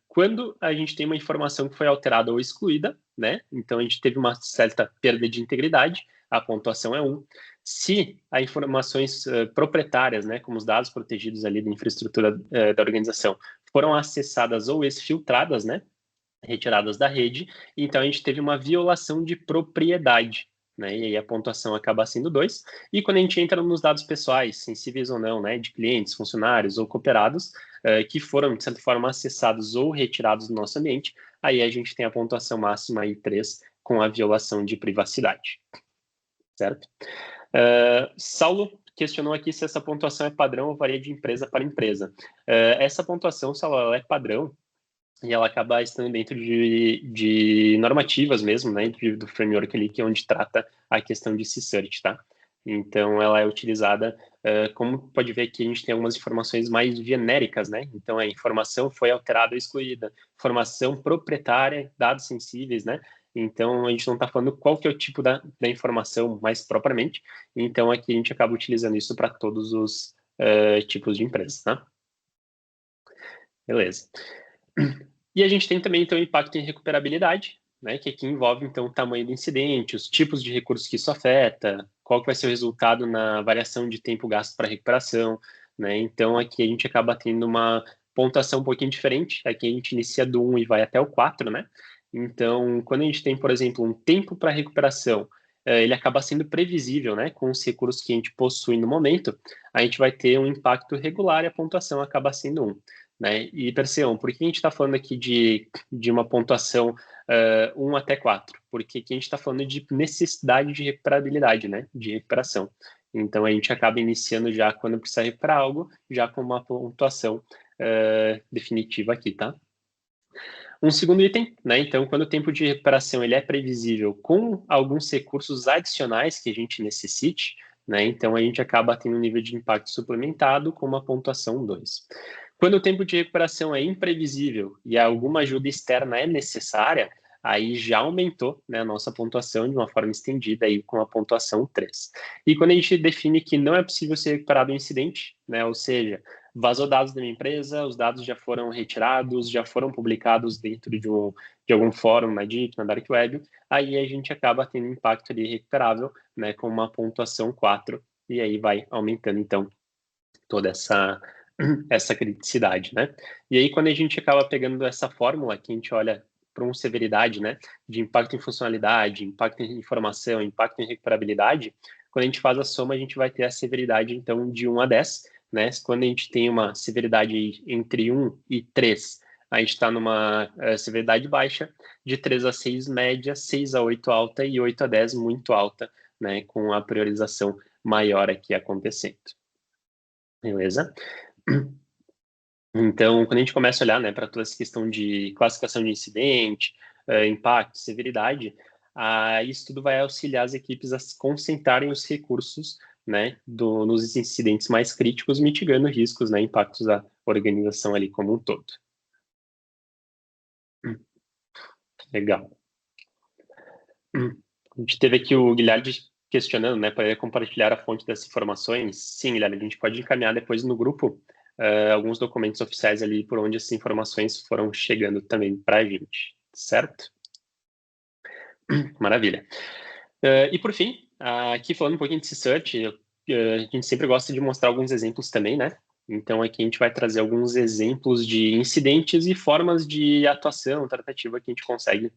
Quando a gente tem uma informação que foi alterada ou excluída, né? Então a gente teve uma certa perda de integridade, a pontuação é 1. Se as informações proprietárias, né, como os dados protegidos ali da infraestrutura da organização, foram acessadas ou exfiltradas, né, retiradas da rede, então a gente teve uma violação de propriedade, né? E aí a pontuação acaba sendo 2. E quando a gente entra nos dados pessoais, sensíveis ou não, né, de clientes, funcionários ou cooperados, que foram, de certa forma, acessados ou retirados do nosso ambiente, aí a gente tem a pontuação máxima aí 3, com a violação de privacidade. Certo? Saulo questionou aqui se essa pontuação é padrão ou varia de empresa para empresa. Essa pontuação, Saulo, ela é padrão, e ela acaba estando dentro de normativas mesmo, né, do framework ali, que é onde trata a questão de C-Cert, tá? Então, ela é utilizada, como pode ver aqui, a gente tem algumas informações mais genéricas, né? Então, a informação foi alterada ou excluída, informação proprietária, dados sensíveis, né? Então, a gente não está falando qual que é o tipo da informação mais propriamente, então aqui a gente acaba utilizando isso para todos os tipos de empresas, tá? Beleza. E a gente tem também, então, impacto em recuperabilidade, né, que aqui envolve, então, o tamanho do incidente, os tipos de recursos que isso afeta, qual que vai ser o resultado na variação de tempo gasto para recuperação, né, então aqui a gente acaba tendo uma pontuação um pouquinho diferente, aqui a gente inicia do 1 e vai até o 4, né, então, quando a gente tem, por exemplo, um tempo para recuperação, ele acaba sendo previsível, né, com os recursos que a gente possui no momento, a gente vai ter um impacto regular e a pontuação acaba sendo 1. Né? E percebam, por que a gente está falando aqui de uma pontuação 1 até 4? Porque aqui a gente está falando de necessidade de recuperabilidade, né? De recuperação. Então, a gente acaba iniciando já, quando precisa recuperar algo, já com uma pontuação definitiva aqui, tá? Um segundo item, né? Então, quando o tempo de recuperação ele é previsível com alguns recursos adicionais que a gente necessite, né? Então, a gente acaba tendo um nível de impacto suplementado com uma pontuação 2. Quando o tempo de recuperação é imprevisível e alguma ajuda externa é necessária, aí já aumentou, né, a nossa pontuação de uma forma estendida aí com a pontuação 3. E quando a gente define que não é possível ser recuperado o incidente, né, ou seja, vazou dados da minha empresa, os dados já foram retirados, já foram publicados dentro de algum fórum na Deep, na Dark Web, aí a gente acaba tendo impacto ali recuperável, né, com uma pontuação 4, e aí vai aumentando, então, toda essa criticidade, né? E aí, quando a gente acaba pegando essa fórmula, que a gente olha severidade, né, de impacto em funcionalidade, impacto em informação, impacto em recuperabilidade, quando a gente faz a soma, a gente vai ter a severidade, então, de 1 a 10, né? Quando a gente tem uma severidade entre 1 e 3, a gente está numa severidade baixa, de 3 a 6 média, 6 a 8 alta e 8 a 10 muito alta, né? Com a priorização maior aqui acontecendo. Beleza? Então, quando a gente começa a olhar, né, para toda essa questão de classificação de incidente, impacto, severidade, isso tudo vai auxiliar as equipes a concentrarem os recursos, né, nos incidentes mais críticos, mitigando riscos, né, impactos à organização ali como um todo. Legal. A gente teve aqui o Guilherme questionando, né, para compartilhar a fonte dessas informações. Sim, Guilherme, a gente pode encaminhar depois no grupo alguns documentos oficiais ali por onde essas informações foram chegando também para a gente, certo? Maravilha. E por fim, aqui falando um pouquinho de C-Search, a gente sempre gosta de mostrar alguns exemplos também, né? Então aqui a gente vai trazer alguns exemplos de incidentes e formas de atuação, tratativa que a gente consegue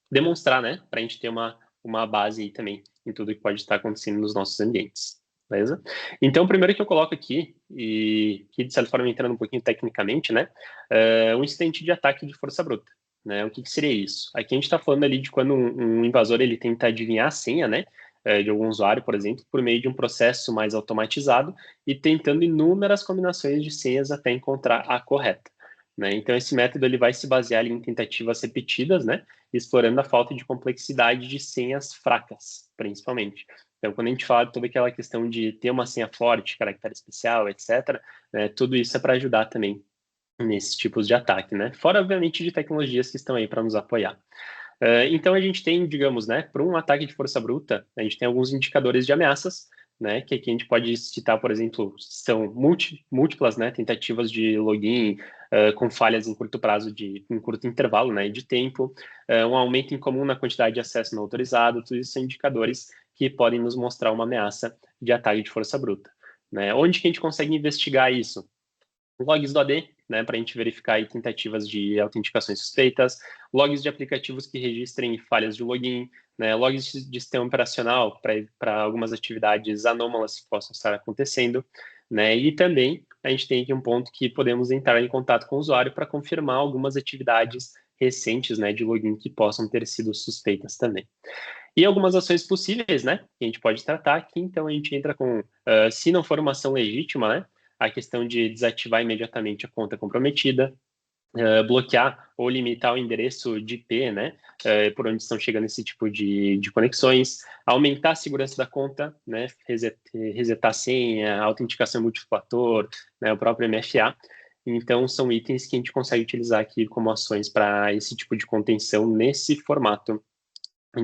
demonstrar, né? Para a gente ter uma base aí também em tudo que pode estar acontecendo nos nossos ambientes. Beleza? Então, o primeiro que eu coloco aqui, e que de certa forma entrando um pouquinho tecnicamente, né? Um incidente de ataque de força bruta. Né? O que seria isso? Aqui a gente está falando ali de quando um invasor ele tenta adivinhar a senha, né? De algum usuário, por exemplo, por meio de um processo mais automatizado e tentando inúmeras combinações de senhas até encontrar a correta. Né? Então, esse método ele vai se basear em tentativas repetidas, né? Explorando a falta de complexidade de senhas fracas, principalmente. Então, quando a gente fala de toda aquela questão de ter uma senha forte, caractere especial, etc., né, tudo isso é para ajudar também nesses tipos de ataque, né? Fora, obviamente, de tecnologias que estão aí para nos apoiar. Então, a gente tem, digamos, né, para um ataque de força bruta, a gente tem alguns indicadores de ameaças, né, que aqui a gente pode citar, por exemplo, são múltiplas, né, tentativas de login com falhas em curto prazo, em curto intervalo, né, de tempo, um aumento incomum na quantidade de acesso não autorizado, tudo isso são indicadores que podem nos mostrar uma ameaça de ataque de força bruta. Né? Onde que a gente consegue investigar isso? Logs do AD, né, para a gente verificar aí tentativas de autenticações suspeitas, logs de aplicativos que registrem falhas de login, né, logs de sistema operacional para algumas atividades anômalas que possam estar acontecendo, né, e também a gente tem aqui um ponto que podemos entrar em contato com o usuário para confirmar algumas atividades recentes, né, de login que possam ter sido suspeitas também. E algumas ações possíveis, né, que a gente pode tratar aqui, então a gente entra com, se não for uma ação legítima, né, a questão de desativar imediatamente a conta comprometida, bloquear ou limitar o endereço de IP, né, por onde estão chegando esse tipo de conexões, aumentar a segurança da conta, né, resetar a senha, autenticação multifator, né, o próprio MFA. Então, são itens que a gente consegue utilizar aqui como ações para esse tipo de contenção nesse formato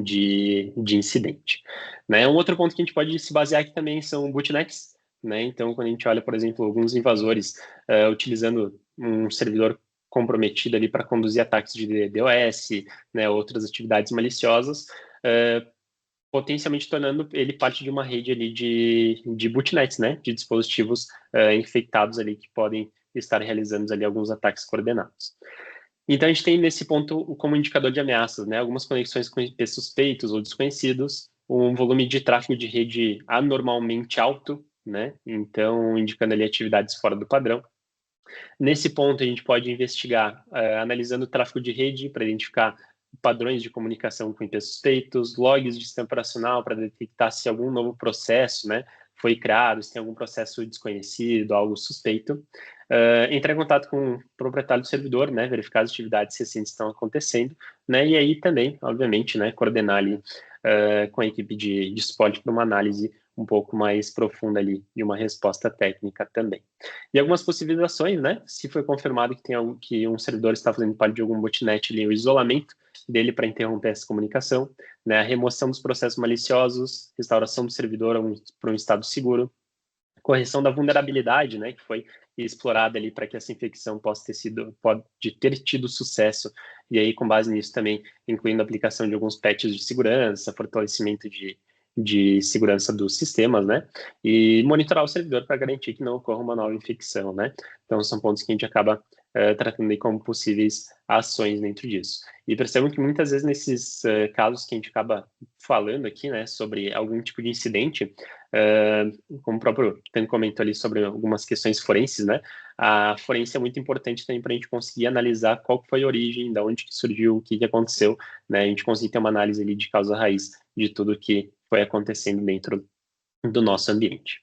de incidente. Né? Um outro ponto que a gente pode se basear aqui também são botnets, né? Então, quando a gente olha, por exemplo, alguns invasores utilizando um servidor comprometido ali para conduzir ataques de DDoS, né, outras atividades maliciosas, potencialmente tornando ele parte de uma rede ali de botnets, né, de dispositivos infectados ali que podem estar realizando ali alguns ataques coordenados. Então, a gente tem nesse ponto como indicador de ameaças, né? Algumas conexões com IPs suspeitos ou desconhecidos, um volume de tráfego de rede anormalmente alto, né? Então, indicando ali atividades fora do padrão. Nesse ponto, a gente pode investigar, analisando o tráfego de rede para identificar padrões de comunicação com IPs suspeitos, logs de sistema operacional para detectar se algum novo processo, né, foi criado, se tem algum processo desconhecido, algo suspeito. Entrar em contato com o proprietário do servidor, né, verificar as atividades recentes que estão acontecendo, né, e aí também, obviamente, né, coordenar ali com a equipe de suporte para uma análise um pouco mais profunda ali e uma resposta técnica também. E algumas possíveis ações, né, se foi confirmado que tem algo, que um servidor está fazendo parte de algum botnet ali, o isolamento dele para interromper essa comunicação, né, a remoção dos processos maliciosos, restauração do servidor para um estado seguro, correção da vulnerabilidade, né, que foi explorada ali para que essa infecção pode ter tido sucesso, e aí com base nisso também, incluindo a aplicação de alguns patches de segurança, fortalecimento de segurança dos sistemas, né, e monitorar o servidor para garantir que não ocorra uma nova infecção, né. Então, são pontos que a gente acaba tratando aí como possíveis ações dentro disso. E percebam que muitas vezes nesses casos que a gente acaba falando aqui, né, sobre algum tipo de incidente, como o próprio Tan comentou ali sobre algumas questões forenses, né, a forense é muito importante também para a gente conseguir analisar qual foi a origem, de onde que surgiu, o que que aconteceu, né, a gente conseguir ter uma análise ali de causa raiz de tudo que foi acontecendo dentro do nosso ambiente.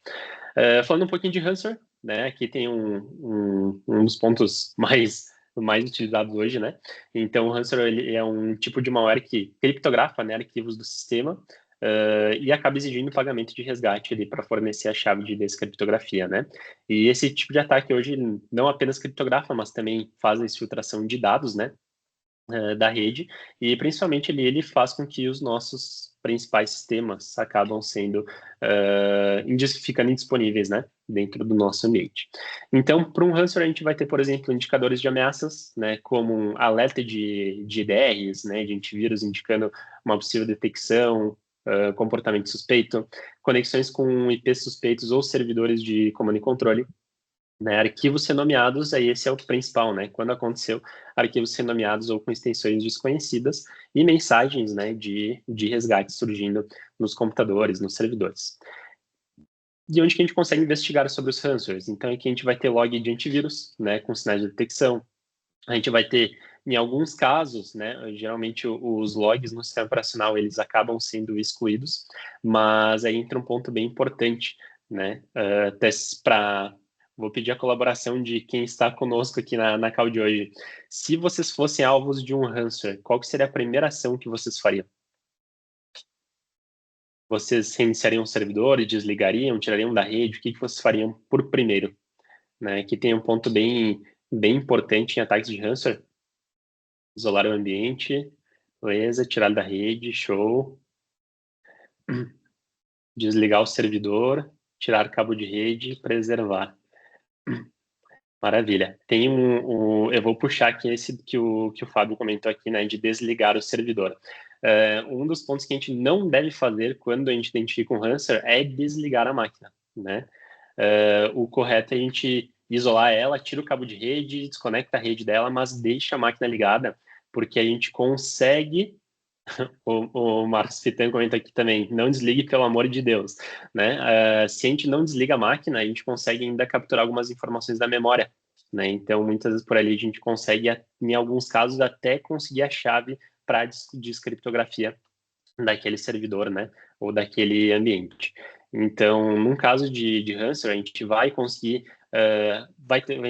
Falando um pouquinho de ransomware, né, aqui tem um dos pontos mais utilizados hoje, né? Então, o ransomware ele é um tipo de malware que criptografa, né, arquivos do sistema e acaba exigindo pagamento de resgate ali para fornecer a chave de descriptografia, né? E esse tipo de ataque hoje não apenas criptografa, mas também faz a exfiltração de dados, né? Da rede, e principalmente ele faz com que os nossos principais sistemas acabam sendo ficando indisponíveis, né, dentro do nosso ambiente. Então, para um ransomware, a gente vai ter, por exemplo, indicadores de ameaças, né, como um alerta de IDRs, né, de antivírus indicando uma possível detecção, comportamento suspeito, conexões com IPs suspeitos ou servidores de comando e controle, né, arquivos renomeados, aí esse é o principal, né? Quando aconteceu, arquivos renomeados ou com extensões desconhecidas e mensagens, né, de resgate surgindo nos computadores, nos servidores. E onde que a gente consegue investigar sobre os ransomwares? Então, aqui a gente vai ter log de antivírus, né, com sinais de detecção. A gente vai ter, em alguns casos, né, geralmente os logs no sistema operacional, eles acabam sendo excluídos, mas aí entra um ponto bem importante, né, até para... Vou pedir a colaboração de quem está conosco aqui na call de hoje. Se vocês fossem alvos de um ransomware, qual que seria a primeira ação que vocês fariam? Vocês reiniciariam o servidor e desligariam, tirariam da rede? O que vocês fariam por primeiro? Né? Aqui tem um ponto bem importante em ataques de ransomware. Isolar o ambiente, beleza, tirar da rede, show. Desligar o servidor, tirar cabo de rede, preservar. Maravilha. Tem eu vou puxar aqui esse que o Fábio comentou aqui, né, de desligar o servidor. Um dos pontos que a gente não deve fazer quando a gente identifica um ransomware é desligar a máquina, né? O correto é a gente isolar ela, tira o cabo de rede, desconecta a rede dela, mas deixa a máquina ligada, porque a gente consegue... O Marcos Fitan comenta aqui também, não desligue pelo amor de Deus, né? Se a gente não desliga a máquina, a gente consegue ainda capturar algumas informações da memória, né? Então, muitas vezes por ali a gente consegue, em alguns casos, até conseguir a chave para descriptografia daquele servidor, né? Ou daquele ambiente. Então, num caso de ransomware, a gente vai conseguir, a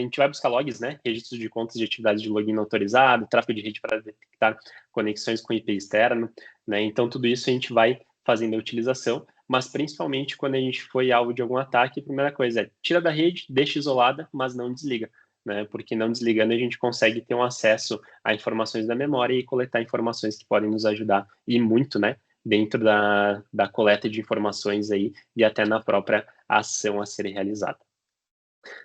gente vai buscar logs, né? Registros de contas de atividades de login autorizado, tráfego de rede para detectar conexões com IP externo, né? Então, tudo isso a gente vai fazendo a utilização, mas principalmente quando a gente foi alvo de algum ataque, a primeira coisa é tira da rede, deixa isolada, mas não desliga. Né, porque não desligando a gente consegue ter um acesso a informações da memória e coletar informações que podem nos ajudar e muito, né, dentro da coleta de informações aí e até na própria ação a ser realizada.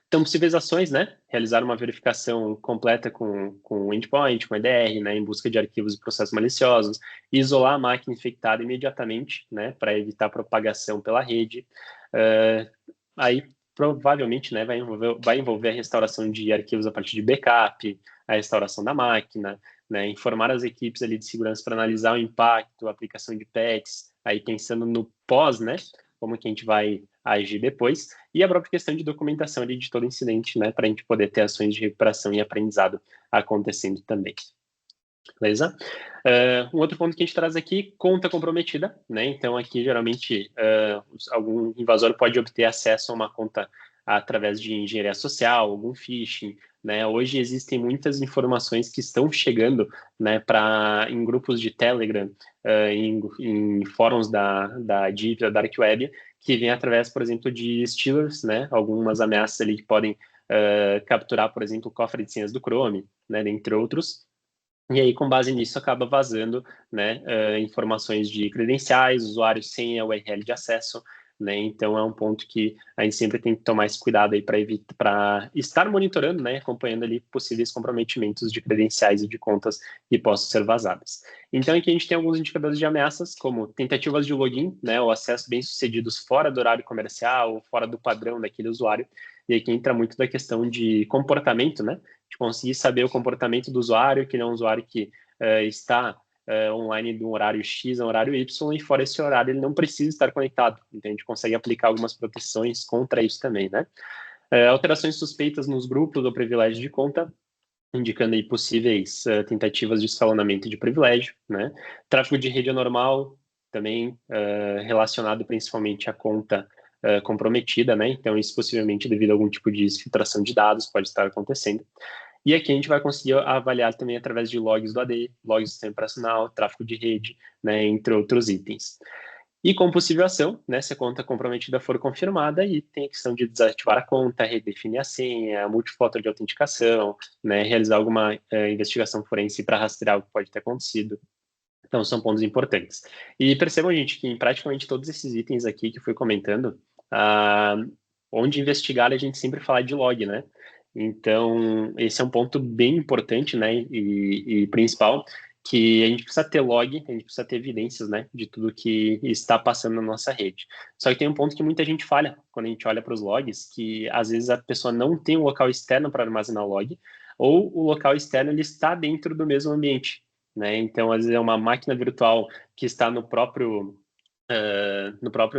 Então, possíveis ações, né? Realizar uma verificação completa com endpoint, com EDR, né? Em busca de arquivos e processos maliciosos, isolar a máquina infectada imediatamente, né? Para evitar propagação pela rede. Aí, provavelmente, né? Vai envolver a restauração de arquivos a partir de backup, a restauração da máquina, né? Informar as equipes ali de segurança para analisar o impacto, a aplicação de patches, aí pensando no pós, né? Como que a gente vai agir depois, e a própria questão de documentação ali de todo incidente, né, para a gente poder ter ações de recuperação e aprendizado acontecendo também. Beleza? Um outro ponto que a gente traz aqui, conta comprometida, né? Então, aqui, geralmente, algum invasor pode obter acesso a uma conta através de engenharia social, algum phishing, né? Hoje existem muitas informações que estão chegando, né, em grupos de Telegram, em fóruns da Deep, da Dark Web, que vem através, por exemplo, de stealers, né? Algumas ameaças ali que podem capturar, por exemplo, o cofre de senhas do Chrome, né? Dentre outros. E aí, com base nisso, acaba vazando, né, informações de credenciais, usuários, senha, URL de acesso, né? Então, é um ponto que a gente sempre tem que tomar esse cuidado aí para estar monitorando, né, acompanhando ali possíveis comprometimentos de credenciais e de contas que possam ser vazadas. Então, aqui a gente tem alguns indicadores de ameaças, como tentativas de login, né, ou acesso bem-sucedidos fora do horário comercial, ou fora do padrão daquele usuário. E aqui entra muito da questão de comportamento, né? De conseguir saber o comportamento do usuário, que ele é um usuário que está online de um horário X a um horário Y, e fora esse horário ele não precisa estar conectado. Então, a gente consegue aplicar algumas proteções contra isso também, né? Alterações suspeitas nos grupos ou privilégio de conta, indicando aí possíveis tentativas de escalonamento de privilégio, né? Tráfego de rede anormal, também relacionado principalmente à conta comprometida, né? Então, isso possivelmente devido a algum tipo de filtração de dados pode estar acontecendo. E aqui a gente vai conseguir avaliar também através de logs do AD, logs do sistema operacional, tráfego de rede, né, entre outros itens. E com possível ação, né, se a conta comprometida for confirmada, e tem a questão de desativar a conta, redefinir a senha, multifator de autenticação, né, realizar alguma investigação forense para rastrear o que pode ter acontecido. Então, são pontos importantes. E percebam, gente, que em praticamente todos esses itens aqui que fui comentando, onde investigar, a gente sempre fala de log, né? Então, esse é um ponto bem importante, né, e principal, que a gente precisa ter log, a gente precisa ter evidências, né, de tudo que está passando na nossa rede. Só que tem um ponto que muita gente falha quando a gente olha para os logs, que às vezes a pessoa não tem um local externo para armazenar o log, ou o local externo ele está dentro do mesmo ambiente, né? Então, às vezes é uma máquina virtual que está no próprio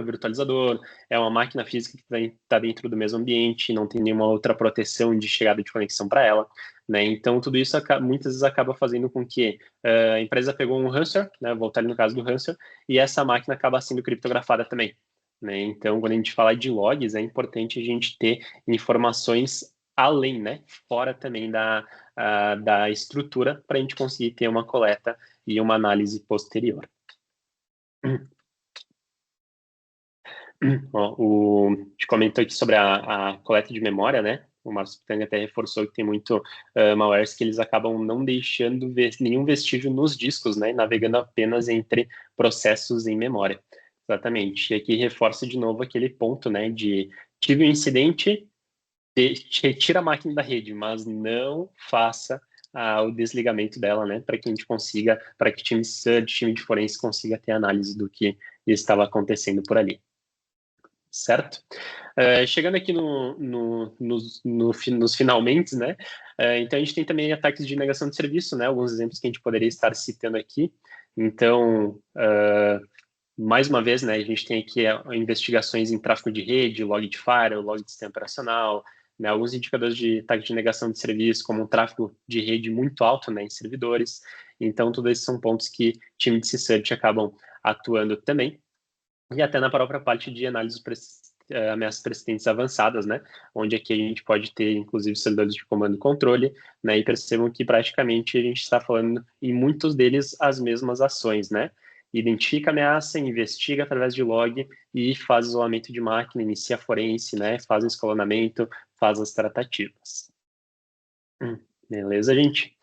virtualizador, é uma máquina física que está dentro do mesmo ambiente, não tem nenhuma outra proteção de chegada de conexão para ela, né? Então, tudo isso muitas vezes acaba fazendo com que a empresa pegou um ransomware, né? Voltar ali no caso do ransomware, e essa máquina acaba sendo criptografada também, né? Então, quando a gente fala de logs, é importante a gente ter informações além, né? Fora também da estrutura, para a gente conseguir ter uma coleta e uma análise posterior. Ó, a gente comentou aqui sobre a coleta de memória, né? O Marcos Pitanga até reforçou que tem muito malwares que eles acabam não deixando nenhum vestígio nos discos, né? Navegando apenas entre processos em memória. Exatamente. E aqui reforça de novo aquele ponto, né? De tive um incidente, retira a máquina da rede, mas não faça o desligamento dela, né? Para que a gente consiga, para que time de forense consiga ter análise do que estava acontecendo por ali. Certo? Chegando aqui nos finalmente, né? Então, a gente tem também ataques de negação de serviço, né? Alguns exemplos que a gente poderia estar citando aqui. Então, mais uma vez, né? A gente tem aqui investigações em tráfego de rede, log de firewall, log de sistema operacional, né? Alguns indicadores de ataque de negação de serviço, como um tráfego de rede muito alto, né? Em servidores. Então, todos esses são pontos que time de C-Search acabam atuando também. E até na própria parte de análise ameaças persistentes avançadas, né? Onde aqui a gente pode ter, inclusive, servidores de comando e controle, né? E percebam que praticamente a gente está falando em muitos deles as mesmas ações, né? Identifica a ameaça, investiga através de log e faz isolamento de máquina, inicia a forense, né? Faz o escalonamento, faz as tratativas. Beleza, gente?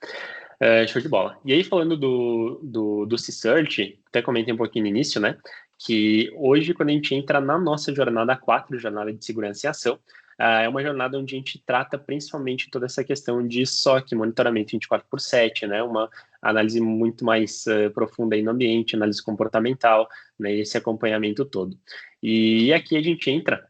Show de bola. E aí, falando do C-Search, até comentei um pouquinho no início, né? Que hoje, quando a gente entra na nossa jornada 4, jornada de segurança e ação, é uma jornada onde a gente trata principalmente toda essa questão de SOC, monitoramento 24/7, né? Uma análise muito mais profunda aí no ambiente, análise comportamental, né? Esse acompanhamento todo. E aqui a gente entra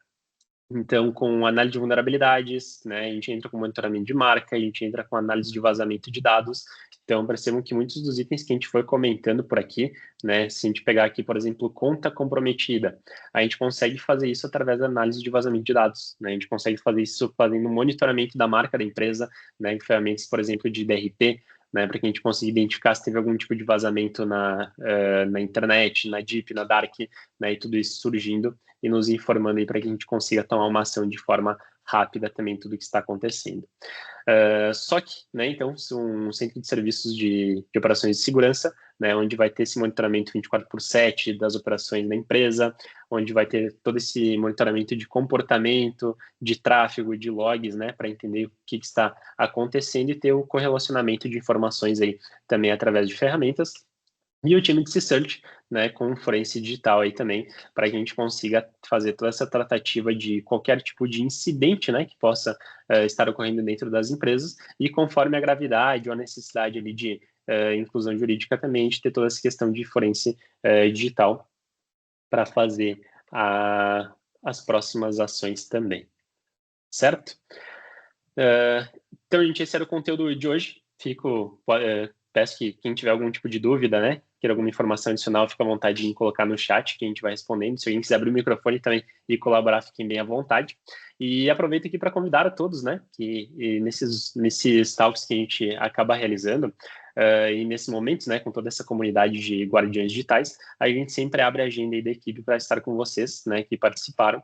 então, com análise de vulnerabilidades, né, a gente entra com monitoramento de marca, a gente entra com análise de vazamento de dados. Então, percebam que muitos dos itens que a gente foi comentando por aqui, né, se a gente pegar aqui, por exemplo, conta comprometida, a gente consegue fazer isso através da análise de vazamento de dados, né, a gente consegue fazer isso fazendo monitoramento da marca da empresa, né, em ferramentas, por exemplo, de DRP, né, para que a gente consiga identificar se teve algum tipo de vazamento na internet, na Deep, na Dark, né, e tudo isso surgindo e nos informando aí para que a gente consiga tomar uma ação de forma rápida também tudo que está acontecendo. SOC, né, então, um centro de serviços de operações de segurança, né, onde vai ter esse monitoramento 24/7 das operações da empresa, onde vai ter todo esse monitoramento de comportamento, de tráfego, de logs, né, para entender o que está acontecendo e ter o correlacionamento de informações aí também através de ferramentas. E o time de C-Search, né, com forense digital aí também, para que a gente consiga fazer toda essa tratativa de qualquer tipo de incidente, né, que possa estar ocorrendo dentro das empresas, e conforme a gravidade ou a necessidade ali de inclusão jurídica também, a gente ter toda essa questão de forense digital para fazer as próximas ações também. certo? Então, gente, esse era o conteúdo de hoje. Peço que quem tiver algum tipo de dúvida, né, queira alguma informação adicional, fica à vontade em colocar no chat, que a gente vai respondendo. Se alguém quiser abrir o microfone também e colaborar, fiquem bem à vontade. E aproveito aqui para convidar a todos, né, que nesses talks que a gente acaba realizando, e nesses momentos, né, com toda essa comunidade de guardiões digitais, a gente sempre abre a agenda aí da equipe para estar com vocês, né, que participaram,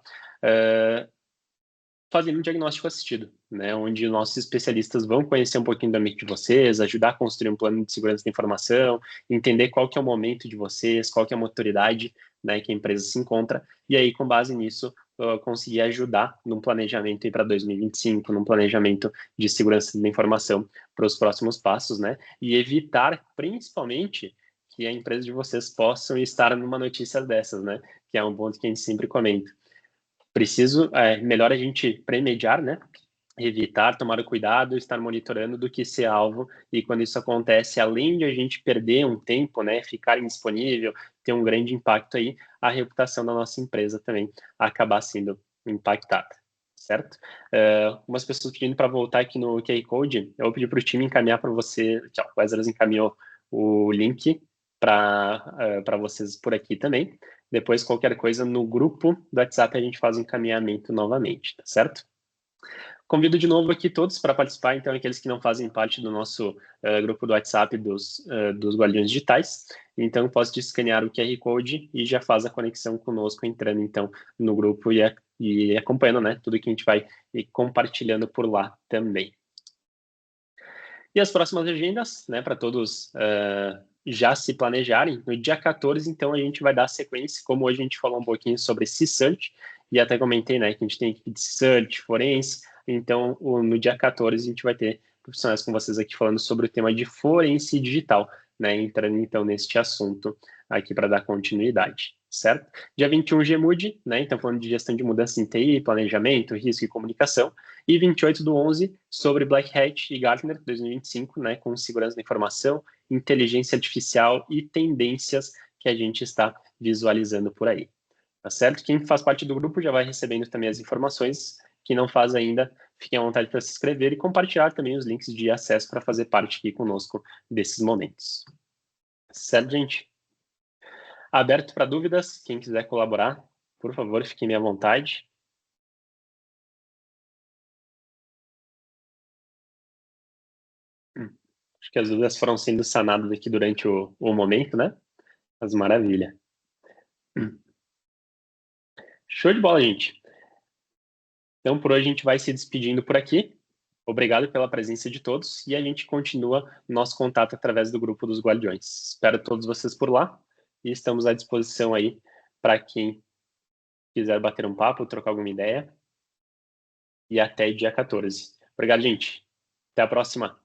fazendo um diagnóstico assistido, né, onde nossos especialistas vão conhecer um pouquinho da mente de vocês, ajudar a construir um plano de segurança da informação, entender qual que é o momento de vocês, qual que é a maturidade, né, que a empresa se encontra, e aí, com base nisso, conseguir ajudar num planejamento para 2025, num planejamento de segurança da informação para os próximos passos, né, e evitar, principalmente, que a empresa de vocês possam estar numa notícia dessas, né, que é um ponto que a gente sempre comenta. Melhor a gente premediar, né? Evitar, tomar o cuidado, estar monitorando do que ser alvo. E quando isso acontece, além de a gente perder um tempo, né? Ficar indisponível, ter um grande impacto aí, a reputação da nossa empresa também acabar sendo impactada, certo? Umas pessoas pedindo para voltar aqui no QR Code, eu vou pedir para o time encaminhar para você. Tchau, o Wesley encaminhou o link para vocês por aqui também. Depois, qualquer coisa no grupo do WhatsApp, a gente faz um encaminhamento novamente, tá certo? Convido de novo aqui todos para participar, então, aqueles que não fazem parte do nosso grupo do WhatsApp dos Guardiões Digitais. Então, posso te escanear o QR Code e já faz a conexão conosco, entrando, então, no grupo e acompanhando, né, tudo que a gente vai compartilhando por lá também. E as próximas agendas, né, para todos já se planejarem, no dia 14, então, a gente vai dar sequência, como hoje a gente falou um pouquinho sobre CSearch, e até comentei, né, que a gente tem equipe de Search, Forense, então, no dia 14, a gente vai ter profissionais com vocês aqui falando sobre o tema de Forense digital, né, entrando, então, neste assunto aqui para dar continuidade, certo? Dia 21, GMUD, né, então, falando de gestão de mudança em TI, planejamento, risco e comunicação, e 28/11 sobre Black Hat e Gartner 2025, né, com segurança da informação, inteligência artificial e tendências que a gente está visualizando por aí. Tá certo? Quem faz parte do grupo já vai recebendo também as informações. Quem não faz ainda, fiquem à vontade para se inscrever e compartilhar também os links de acesso para fazer parte aqui conosco desses momentos. Certo, gente? Aberto para dúvidas, quem quiser colaborar, por favor, fiquem à vontade. Acho que as dúvidas foram sendo sanadas aqui durante o momento, né? Mas maravilha. Show de bola, gente. Então, por hoje a gente vai se despedindo por aqui. Obrigado pela presença de todos e a gente continua nosso contato através do grupo dos Guardiões. Espero todos vocês por lá e estamos à disposição aí para quem quiser bater um papo, trocar alguma ideia. E até dia 14. Obrigado, gente. Até a próxima.